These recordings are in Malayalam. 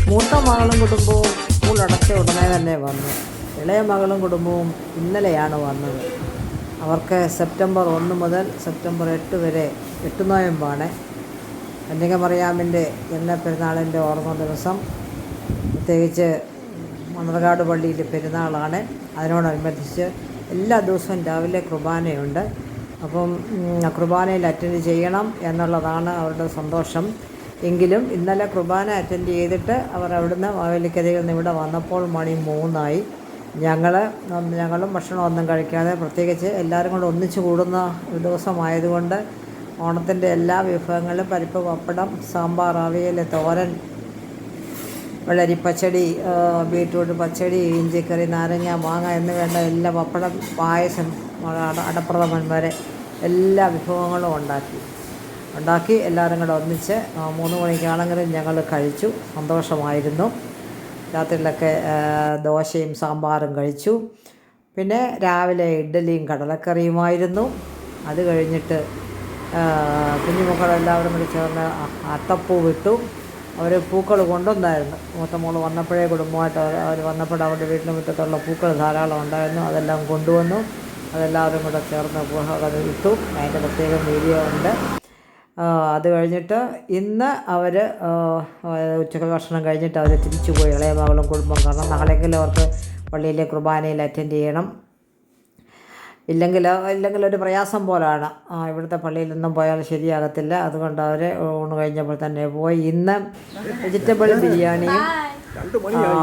മൂത്ത മകളും കുടുംബവും സ്കൂൾ അടച്ച ഉടനെ തന്നെ വന്നു. ഇളയ മകളും കുടുംബവും ഇന്നലെയാണ് വന്നത്. അവർക്ക് സെപ്റ്റംബർ 1 മുതൽ സെപ്റ്റംബർ 8 വരെ 8 നോയമ്പാണ്. കന്യകമറിയാമിൻ്റെ ജനനപ്പെരുന്നാളിൻ്റെ ഓർമ്മ ദിവസം. പ്രത്യേകിച്ച് മണർകാട് പള്ളിയിൽ പെരുന്നാളാണ്. അതിനോടനുബന്ധിച്ച് എല്ലാ ദിവസവും രാവിലെ കുർബാനയുണ്ട്. അപ്പം കുർബാനയിൽ അറ്റൻഡ് ചെയ്യണം എന്നുള്ളതാണ് അവരുടെ സന്തോഷം. എങ്കിലും ഇന്നലെ കുർബാന അറ്റൻഡ് ചെയ്തിട്ട് അവർ അവിടുന്ന് മാവേലിക്കരയിൽ നിന്ന് ഇവിടെ വന്നപ്പോൾ മണി 3 ഞങ്ങളും ഭക്ഷണമൊന്നും കഴിക്കാതെ, പ്രത്യേകിച്ച് എല്ലാവരും കൂടെ ഒന്നിച്ച് കൂടുന്ന ഒരു ദിവസമായതുകൊണ്ട് ഓണത്തിൻ്റെ എല്ലാ വിഭവങ്ങളും പരിപ്പ്, പപ്പടം, സാമ്പാർ, അവിയൽ, തോരൻ, വെള്ളരിപ്പച്ചടി, ബീറ്റ്റൂട്ട് പച്ചടി, ഇഞ്ചിക്കറി, നാരങ്ങ, മാങ്ങ എന്ന് വേണ്ട എല്ലാ പപ്പടം, പായസം, അടപ്രഥമൻ വരെ എല്ലാ വിഭവങ്ങളും ഉണ്ടാക്കി എല്ലാവരും കൂടെ ഒന്നിച്ച് 3 മണിക്കാണെങ്കിലും ഞങ്ങൾ കഴിച്ചു. സന്തോഷമായിരുന്നു. രാത്രിയിലൊക്കെ ദോശയും സാമ്പാറും കഴിച്ചു. പിന്നെ രാവിലെ ഇഡ്ഡലിയും കടലക്കറിയുമായിരുന്നു. അത് കഴിഞ്ഞിട്ട് കുഞ്ഞുമക്കളെല്ലാവരും കൂടി ചേർന്ന് അത്തപ്പൂ വിട്ടു. അവർ പൂക്കൾ കൊണ്ടുവന്നായിരുന്നു. മൂത്ത മോൾ വന്നപ്പോഴേ കുടുംബമായിട്ട് അവർ വന്നപ്പോൾ അവരുടെ വീട്ടിന് മുറ്റത്തുള്ള പൂക്കൾ ധാരാളം ഉണ്ടായിരുന്നു. അതെല്ലാം കൊണ്ടുവന്നു. അതെല്ലാവരും കൂടെ ചേർന്ന് അത് ഇട്ടു. അതിൻ്റെ പ്രത്യേകം വീഡിയോ ഉണ്ട്. അത് കഴിഞ്ഞിട്ട് ഇന്ന് അവർ ഉച്ചയ്ക്ക് ഭക്ഷണം കഴിഞ്ഞിട്ട് അവർ തിരിച്ചു പോയി, ഇളയ മകളും കുടുംബം. കാരണം നാളെയെങ്കിലും അവർക്ക് പള്ളിയിലെ കുർബാനയിൽ അറ്റൻഡ് ചെയ്യണം. ഇല്ലെങ്കിൽ ഒരു പ്രയാസം പോലാണ്. ഇവിടുത്തെ പള്ളിയിൽ നിന്നും പോയാൽ ശരിയാകത്തില്ല. അതുകൊണ്ട് അവർ ഊണ് കഴിഞ്ഞപ്പോൾ തന്നെ പോയി. ഇന്ന് വെജിറ്റബിൾ ബിരിയാണിയും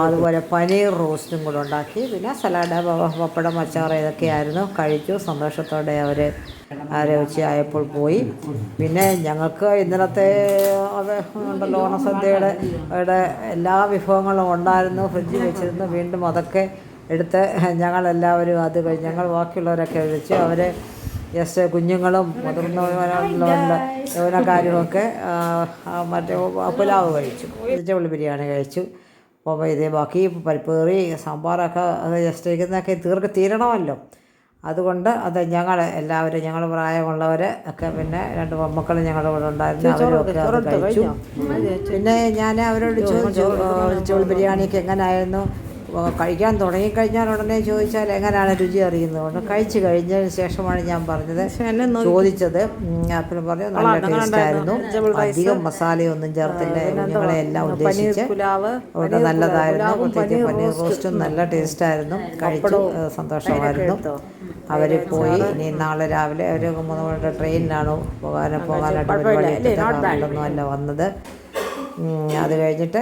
അതുപോലെ പനീർ റോസ്റ്റും കൂടെ ഉണ്ടാക്കി. പിന്നെ സലാഡ്, പപ്പടം, അച്ചാർ ഇതൊക്കെയായിരുന്നു. കഴിച്ചു. സന്തോഷത്തോടെ അവർ ഉച്ചയായപ്പോൾ പോയി. പിന്നെ ഞങ്ങൾക്ക് ഇന്നലത്തെ ഉണ്ടല്ലോ ഓണസദ്യയുടെ എല്ലാ വിഭവങ്ങളും ഉണ്ടായിരുന്നു, ഫ്രിഡ്ജിൽ വെച്ചിരുന്നു. വീണ്ടും അതൊക്കെ എടുത്ത് ഞങ്ങളെല്ലാവരും അത് കഴിഞ്ഞ് ഞങ്ങൾ ബാക്കിയുള്ളവരൊക്കെ വിളിച്ചു. അവർ ജസ്റ്റ് കുഞ്ഞുങ്ങളും മുതിർന്നവരുടെ യൗവനക്കാരുമൊക്കെ മറ്റേ പുലാവ് കഴിച്ചു, വെജിറ്റബിൾ ബിരിയാണി കഴിച്ചു. അപ്പോൾ ഇതേ ബാക്കി പരിപ്പ് കറി, സാമ്പാറൊക്കെ അത് ജസ്റ്റ് ഇരിക്കുന്നതൊക്കെ തീരണമല്ലോ. അതുകൊണ്ട് അത് ഞങ്ങൾ പ്രായമുള്ളവർ ഒക്കെ, പിന്നെ 2 മക്കൾ ഞങ്ങളുടെ കൂടെ ഉണ്ടായിരുന്നു. അവരൊക്കെ അത് കഴിച്ചു. പിന്നെ ഞാൻ അവരോട് ചോദിച്ചു വെജിറ്റബിൾ ബിരിയാണിക്ക് എങ്ങനെയായിരുന്നു. കഴിക്കാൻ തുടങ്ങിക്കഴിഞ്ഞാൽ ഉടനെ ചോദിച്ചാൽ എങ്ങനെയാണ് രുചി അറിയുന്നതുകൊണ്ട് കഴിച്ചു കഴിഞ്ഞതിന് ശേഷമാണ് ഞാൻ ചോദിച്ചത്. അപ്പോൾ പറഞ്ഞു നല്ല ടേസ്റ്റായിരുന്നു, അധികം മസാലയൊന്നും ചേർത്തില്ല, കുഞ്ഞുങ്ങളെ എല്ലാം ഉദ്ദേശിച്ച് അവിടെ നല്ലതായിരുന്നു. പ്രത്യേകിച്ച് പനീർ റോസ്റ്റും നല്ല ടേസ്റ്റായിരുന്നു. കഴിച്ചു. സന്തോഷമായിരുന്നു. അവർ പോയി. ഇനി നാളെ രാവിലെ അവർ 3 മണിയുടെ ട്രെയിനിലാണ് പോകാനായിട്ട് പരിപാടിയൊന്നും അല്ല വന്നത്. അത് കഴിഞ്ഞിട്ട്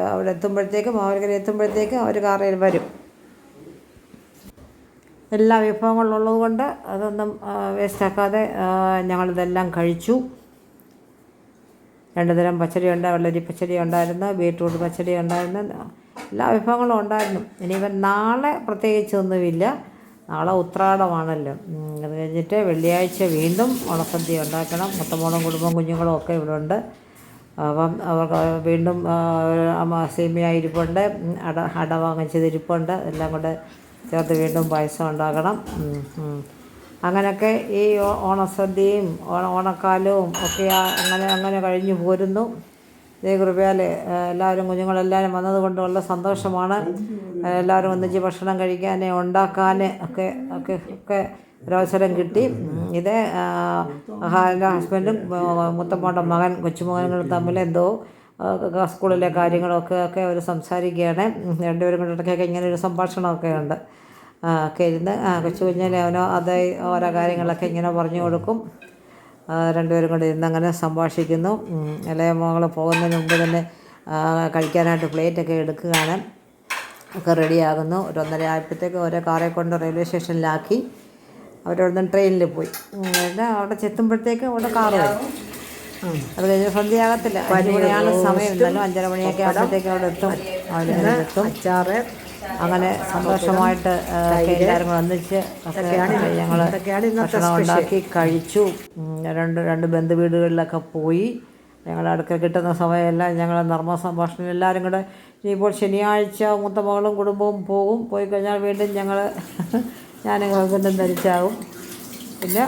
അവിടെ എത്തുമ്പോഴത്തേക്കും അവർ കാറിൽ വരും. എല്ലാ വിഭവങ്ങളുള്ളത് കൊണ്ട് അതൊന്നും വേസ്റ്റാക്കാതെ ഞങ്ങളിതെല്ലാം കഴിച്ചു. 2 തരം പച്ചടിയുണ്ട്. വെള്ളരി പച്ചടി ഉണ്ടായിരുന്നു, ബീറ്റ്റൂട്ട് പച്ചടി ഉണ്ടായിരുന്നു, എല്ലാ വിഭവങ്ങളും ഉണ്ടായിരുന്നു. ഇനിയിപ്പം നാളെ പ്രത്യേകിച്ചൊന്നുമില്ല. നാളെ ഉത്രാടമാണല്ലോ. അത് കഴിഞ്ഞിട്ട് വെള്ളിയാഴ്ച വീണ്ടും ഓണസദ്യ ഉണ്ടാക്കണം. മുത്തമോളും കുടുംബം കുഞ്ഞുങ്ങളും ഒക്കെ ഇവിടെ ഉണ്ട്. അപ്പം അവർക്ക് വീണ്ടും സേമിയ ഇരിപ്പുണ്ട്, അട വാങ്ങിച്ചത് ഇരിപ്പുണ്ട്. എല്ലാം കൂടെ ചേർത്ത് വീണ്ടും പായസം ഉണ്ടാക്കണം. അങ്ങനെയൊക്കെ ഈ ഓണസദ്യയും ഓണക്കാലവും ഒക്കെ അങ്ങനെ കഴിഞ്ഞു പോരുന്നു. ഇതേ കൃപയാൽ എല്ലാവരും കുഞ്ഞുങ്ങളെല്ലാവരും വന്നതുകൊണ്ടുള്ള സന്തോഷമാണ്. എല്ലാവരും ഒന്നിച്ച് ഭക്ഷണം കഴിക്കാൻ, ഉണ്ടാക്കാൻ ഒക്കെ ഒരവസരം കിട്ടി. ഇത് എൻ്റെ ഹസ്ബൻഡും മുത്തമ്മയുടെ മകൻ, കൊച്ചുമകനുകൾ തമ്മിൽ എന്തോ സ്കൂളിലെ കാര്യങ്ങളൊക്കെ അവർ സംസാരിക്കുകയാണ്. 2 പേരും കൂടെ ഇങ്ങനെ ഒരു സംഭാഷണമൊക്കെ ഉണ്ട്. ഒക്കെ ഇരുന്ന് കൊച്ചു കുഞ്ഞിനെ അവനോ ഓരോ കാര്യങ്ങളൊക്കെ ഇങ്ങനെ പറഞ്ഞു കൊടുക്കും. 2 പേരും കൂടെ ഇരുന്ന് അങ്ങനെ സംഭാഷിക്കുന്നു. ഇളയ മകൾ പോകുന്നതിന് മുമ്പ് തന്നെ കഴിക്കാനായിട്ട് പ്ലേറ്റൊക്കെ എടുക്കുകയാണ്. ഒക്കെ റെഡിയാകുന്നു. 1:30 ആയപ്പോഴത്തേക്ക് ഓരോ കാറെ കൊണ്ട് റെയിൽവേ സ്റ്റേഷനിലാക്കി. അവരവിടുന്ന് ട്രെയിനിൽ പോയി. അവിടെ ചെത്തുമ്പോഴത്തേക്ക് അവിടെ കാറ് വരും. അത് കഴിഞ്ഞ് സന്ധ്യയാകത്തില്ല, 5 മണിയാണ് സമയം. എന്നാലും 5:30 മണിയൊക്കെ ആകുമ്പോഴത്തേക്ക് അവിടെ എത്തും. അച്ചാറ് അങ്ങനെ സന്തോഷമായിട്ട് എല്ലാവരും കൂടെ ഒന്നിച്ച് ഞങ്ങൾ ഭക്ഷണം ഉണ്ടാക്കി കഴിച്ചു. 2 ബന്ധു വീടുകളിലൊക്കെ പോയി. ഞങ്ങൾ അടുക്ക കിട്ടുന്ന സമയമെല്ലാം ഞങ്ങൾ നർമ്മ സംഭാഷണം എല്ലാവരും കൂടെ. ഇനിയിപ്പോൾ ശനിയാഴ്ച മൂത്ത മകളും കുടുംബവും പോയി കഴിഞ്ഞാൽ വീണ്ടും ഞാനും ഹസ്ബൻഡും ധരിച്ചാകും. പിന്നെ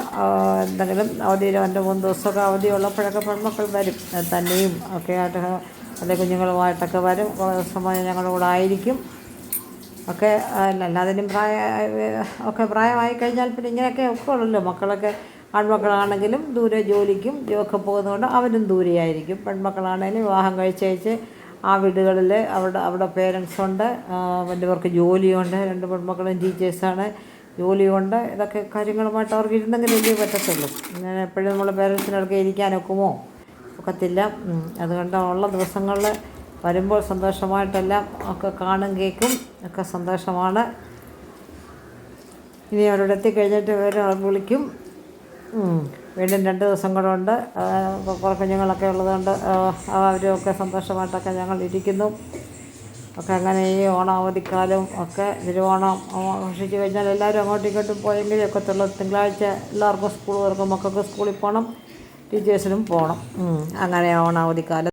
എന്തെങ്കിലും അവധി 2-3 ദിവസമൊക്കെ അവധി ഉള്ളപ്പോഴൊക്കെ പെൺമക്കൾ വരും. തന്നെയും ഒക്കെ ആയിട്ട് എൻ്റെ കുഞ്ഞുങ്ങളുമായിട്ടൊക്കെ വരും, കുറേ ദിവസം ഞങ്ങളുടെ കൂടെ ആയിരിക്കും ഒക്കെ. എല്ലാത്തിനും ഒക്കെ പ്രായമായി കഴിഞ്ഞാൽ പിന്നെ ഇങ്ങനെയൊക്കെ ഒക്കെ ഉള്ളല്ലോ. മക്കളൊക്കെ ആൺമക്കളാണെങ്കിലും ദൂരെ ജോലിക്കും ഒക്കെ പോകുന്നതുകൊണ്ട് അവരും ദൂരെയായിരിക്കും. പെൺമക്കളാണെങ്കിലും വിവാഹം കഴിച്ചയച്ച് ആ വീടുകളിൽ അവിടെ പേരൻസുണ്ട്, വലിയവർക്ക് ജോലിയുണ്ട്, 2 പെൺമക്കളും ടീച്ചേഴ്സാണ്, ജോലിയുണ്ട്. ഇതൊക്കെ കാര്യങ്ങളുമായിട്ട് അവർക്ക് ഇരുന്നെങ്കിലും വലിയ പറ്റത്തുള്ളൂ. ഇങ്ങനെ എപ്പോഴും നമ്മൾ പേരൻസിനൊക്കെ ഇരിക്കാനൊക്കുമോ? ഒക്കത്തില്ല. അതുകൊണ്ട് ഉള്ള ദിവസങ്ങളിൽ വരുമ്പോൾ സന്തോഷമായിട്ടെല്ലാം ഒക്കെ കാണും കേൾക്കും ഒക്കെ സന്തോഷമാണ്. ഇനി അവരോട് എത്തിക്കഴിഞ്ഞിട്ട് വിളിക്കും. വീണ്ടും 2 ദിവസം കൂടെ ഉണ്ട്. കുറേ കുഞ്ഞുങ്ങളൊക്കെ ഉള്ളതുകൊണ്ട് അവരൊക്കെ സന്തോഷമായിട്ടൊക്കെ ഞങ്ങൾ ഇരിക്കുന്നു ഒക്കെ. അങ്ങനെ ഈ ഓണാവധിക്കാലം ഒക്കെ തിരുവോണം ആഘോഷിച്ച് കഴിഞ്ഞാൽ എല്ലാവരും അങ്ങോട്ടും ഇങ്ങോട്ടും പോയെങ്കിലേ ഒക്കത്തുള്ളൂ. തിങ്കളാഴ്ച എല്ലാവർക്കും സ്കൂൾ തുറക്കും, മക്കൾക്ക് സ്കൂളിൽ പോകണം, ടീച്ചേഴ്സിനും പോകണം. അങ്ങനെ ഓണാവധിക്കാലം